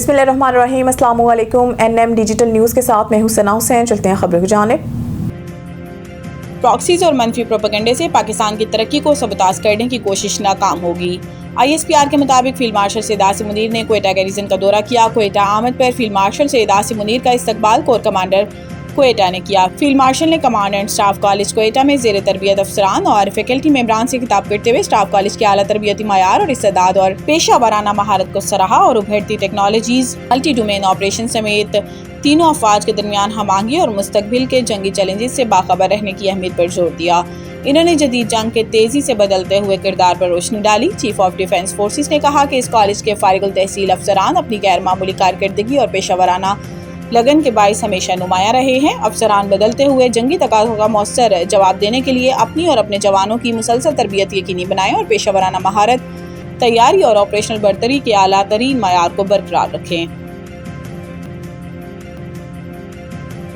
बिस्मिल्लाहिर्रहमानिर्रहीम। अस्सलामु अलैकुम। NM डिजिटल न्यूज़ के साथ मैं हूं सना हुसैन। चलते हैं खबरों की जानिब। प्रॉक्सीज और मनफी प्रोपेगेंडे से पाकिस्तान की तरक्की को सबताज करने की कोशिश नाकाम होगी। ISPR के मुताबिक फील्ड मार्शल सैयद आसिम मुनीर ने क्वेटा गैरिजन का दौरा किया। क्वेटा आमद पर फील्ड मार्शल सैयद आसिम मुनीर का इस्तकबाल कोर कमांडर क्वेटा ने किया। फील्ड मार्शल ने command and staff college Quetta में ज़ेर तरबियत अफसरान और फैकल्टी मेंबरान से खिताब करते हुए स्टाफ कॉलेज के आला तरबियती मयार और इस्तेदाद और पेशा वाराना महारत को सराहा और उभरती टेक्नोलॉजीज, मल्टी डोमेन ऑपरेशन समेत तीनों अफवाज के दरमियान हमआहंगी और मुस्तकबिल के जंगी चैलेंजेस से बाखबर रहने की अहमियत पर जोर दिया। इन्होंने जदीद जंग के तेजी से बदलते हुए किरदार पर रोशनी डाली। चीफ ऑफ डिफेंस फोर्सेस ने कहा कि इस कॉलेज के फारिगुल तहसील अफसरान अपनी गैर मामूली कारकर्दगी और पेशा वाराना लगन के बाइस हमेशा नुमाया रहे हैं। अफसरान बदलते हुए जंगी तकाज़ों का मौसर जवाब देने के लिए अपनी और अपने जवानों की मुसलसल तरबियत यकीनी बनाएं और पेशा वाराना महारत, तैयारी और ऑपरेशनल बरतरी के आला तरीन मयार को बरकरार रखें।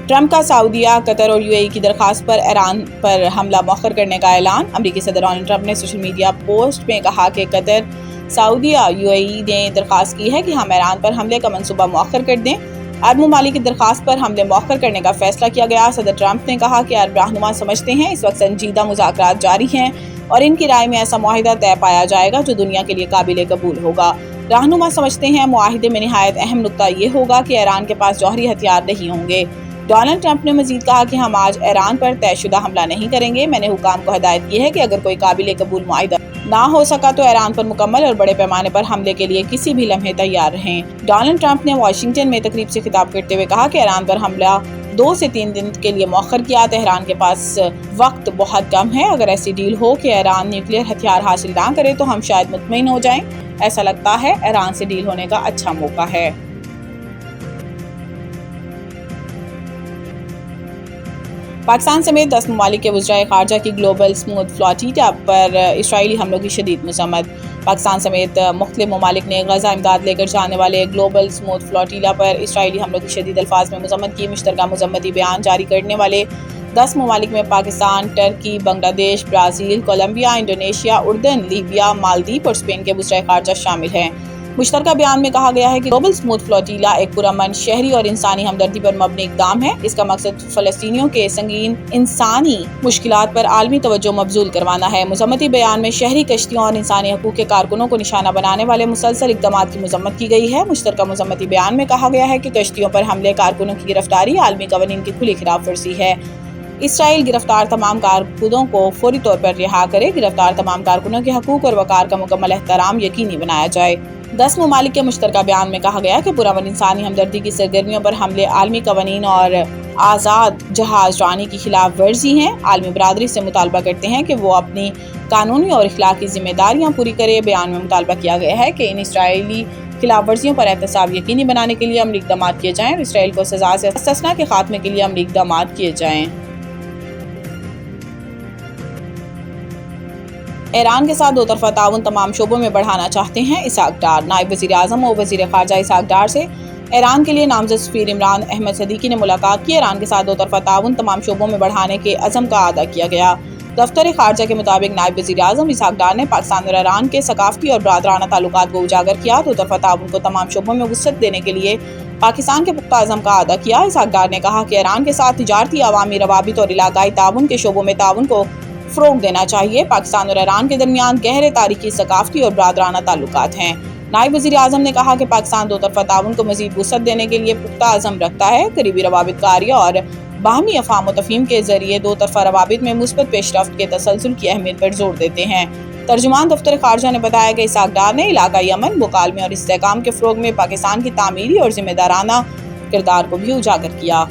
ट्रंप का सऊदीया, कतर और UAE की दरखास्त पर ईरान पर हमला मौखर करने का ऐलान। अमेरिकी सदर डोनाल्ड ट्रंप ने सोशल मीडिया पोस्ट में कहा कि कतर, सऊदीया, UAE ने दरखास्त की है कि हम ईरान पर हमले का मंसूबा मौखर कर दें। अरब ममालिक की दरखास्त पर हमले मौखर करने का फैसला किया गया। सदर ट्रंप ने कहा कि अरब रहनुमा समझते हैं इस वक्त संजीदा मुज़ाकरात जारी हैं और इनकी राय में ऐसा मुआहिदा तय पाया जाएगा जो दुनिया के लिए काबिल कबूल होगा। रहनुमा समझते हैं मुआहिदे में निहायत अहम नुक्ता ये होगा कि ईरान के पास जौहरी हथियार नहीं होंगे। डोनाल्ड ट्रंप ने मजीद कहा कि हम आज ईरान पर तयशुदा हमला नहीं करेंगे। मैंने हुकाम को हिदायत की है कि अगर कोई काबिल कबूल मुआहिदा ना हो सका तो ईरान पर मुकम्मल और बड़े पैमाने पर हमले के लिए किसी भी लम्हे तैयार रहें। डोनाल्ड ट्रंप ने वाशिंगटन में तकरीब से खिताब करते हुए कहा कि ईरान पर हमला 2 से 3 दिन के लिए मौखर किया। तेहरान के पास वक्त बहुत कम है। अगर ऐसी डील हो कि ईरान न्यूक्लियर हथियार हासिल ना करे तो हम शायद मुतमईन हो जाएं। ऐसा लगता है ईरान से डील होने का अच्छा मौका है। पाकिस्तान समेत 10 ममालिक के वज़राए ख़ारजा की ग्लोबल स्मूथ फ्लोटिला पर इसराइली हमलों की शदीद मज़म्मत। पाकिस्तान समेत मुख्तलिफ ममालिक ने गज़ा इमदाद लेकर जाने वाले ग्लोबल स्मूथ फ्लोटिला पर इसराइली हमलों की शदीद अल्फाज में मज़म्मत की। मुश्तरका मज़म्मती बयान जारी करने वाले 10 ममालिक में Pakistan, Turkey, Bangladesh, Brazil, Colombia, Indonesia, उर्दन, लीबिया, मालदीव और स्पेन के वज़राए ख़ारजा शामिल हैं। मुश्तरका बयान में कहा गया है कि ग्लोबल स्मूथ फ्लोटिला एक पुरअमन, शहरी और इंसानी हमदर्दी पर मबनी इक़दाम है। इसका मकसद फ़लस्तीनियों के संगीन इंसानी मुश्किलात पर आलमी तवज्जो मबज़ूल करवाना है। मज़म्मती बयान में शहरी कश्तियों और इंसानी हकूक़ के कारकुनों को निशाना बनाने वाले मुसलसल इक़दामात की मज़म्मत की गई है। मुश्तरका मज़म्मती बयान में कहा गया है कि कश्तियों पर हमले, कारकुनों की गिरफ्तारी आलमी कवानीन की खुली खिलाफ वर्जी है। इसराइल गिरफ्तार तमाम कारकुनों को फौरी तौर पर रिहा करे। गिरफ्तार तमाम कारकुनों के हकूक़ और वक़ार का मुकम्मल एहतराम यकीनी बनाया जाए। 10 ममालिक के मुश्तरका बयान में कहा गया कि पुरअमन इंसानी हमदर्दी की सरगर्मियों पर हमले आलमी कवानीन और आज़ाद जहाज रानी की खिलाफ वर्जी हैं। आलमी बरादरी से मुतालबा करते हैं कि वो अपनी कानूनी और इखलाकी जिम्मेदारियां पूरी करे। बयान में मुतालबा किया गया है कि इन इसराइली खिलाफ वर्जियों पर एहतसाब यकीनी बनाने के लिए अमली इक़दाम किए जाएँ और इसराइल को सज़ा से मुस्तस्ना के खात्मे के लिए अमली इक़दाम किए जाएँ। ईरान के साथ दो तरफ़ा ताउन तमाम शोबों में बढ़ाना चाहते हैं इसहाक डार। नायब वज़ीर आज़म और वज़ीर ख़ारजा इसहाक डार से ईरान के लिए नामज़द सफ़ीर इमरान अहमद सदीकी ने मुलाकात की। ईरान के साथ दो तरफ़ा ताउन तमाम शोबों में बढ़ाने के अज़म का अदा किया गया। दफ्तर ख़ारजा के मुताबिक नायब वज़ीर आज़म इसहाक डार ने पाकिस्तान और ईरान के सकाफ़ती और बरादराना ताल्लुकात को उजागर किया। दो तरफ़ा ताउन को तमाम शोबों में वुसअत देने के लिए पाकिस्तान के पुख्ता अज़म का अदा किया। इसहाक डार ने कहा कि ईरान के साथ तिजारती, अवामी रवाबित और इलाकाई ताउन के शोबों में ताउन को फ़रोग़ देना चाहिए। पाकिस्तान और ईरान के दरमियान गहरे तारीख़ी, सकाफ़ती और बरादराना ताल्लुकात हैं। नायब वज़ीर आज़म ने कहा कि पाकिस्तान दो तरफ़ा ताउन को मज़ीद वुसअत देने के लिए पुख्ता अज़म रखता है। करीबी रवाबित कारिया और बाहमी अफ़हाम व तफ़हीम के ज़रिए दो तरफ़ा रवाबित में मुस्बत पेशरफ्त के तसलसल की अहमियत पर जोर देते हैं। तर्जुमान दफ्तर ख़ारजा ने बताया कि इसहाक डार ने इलाकाई अमन, मुकालमे और इस्तेहकाम के फ़रोग़ में पाकिस्तान की तामीरी और ज़िम्मेदाराना किरदार को भी उजागर किया।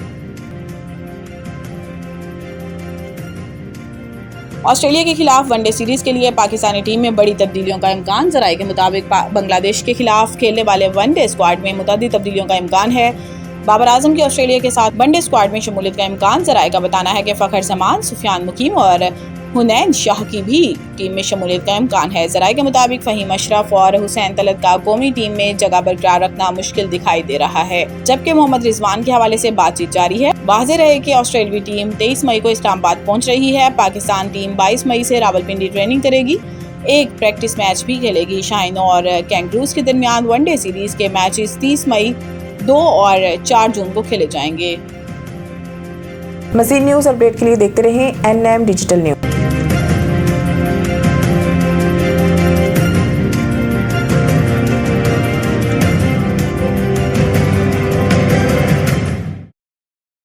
ऑस्ट्रेलिया के खिलाफ वनडे सीरीज़ के लिए पाकिस्तानी टीम में बड़ी तब्दीलियों का इम्कान। ज़राए के मुताबिक बांग्लादेश के खिलाफ खेलने वाले वनडे स्क्वाड में मुतअद्दिद तब्दीलियों का इम्कान है। बाबर आजम की ऑस्ट्रेलिया के साथ वनडे स्क्वाड में शमूलियत का इम्कान। ज़राए का बताना है कि फ़खर जमान, सुफियान मुकीम और हुनैन शाह की भी टीम में शमूलियत का इम्कान है। ज़राए के मुताबिक फ़हीम अशरफ और हुसैन तलत का कौमी टीम में जगह बरकरार रखना मुश्किल दिखाई दे रहा है, जबकि मोहम्मद रिजवान के हवाले से बातचीत जारी है। वाज़ेह रहे कि ऑस्ट्रेलवी टीम 23 मई को इस्लामाबाद पहुंच रही है। पाकिस्तान टीम 22 मई से रावलपिंडी ट्रेनिंग करेगी। ایک پریکٹس میچ بھی کھیلے گی۔ شاہینوں اور کینگروز کے درمیان ون ڈے سیریز کے میچز 30 مئی، 2 اور 4 جون کو کھیلے جائیں گے۔ مزید نیوز اپڈیٹ کے لیے دیکھتے رہیں NM ڈیجیٹل نیوز۔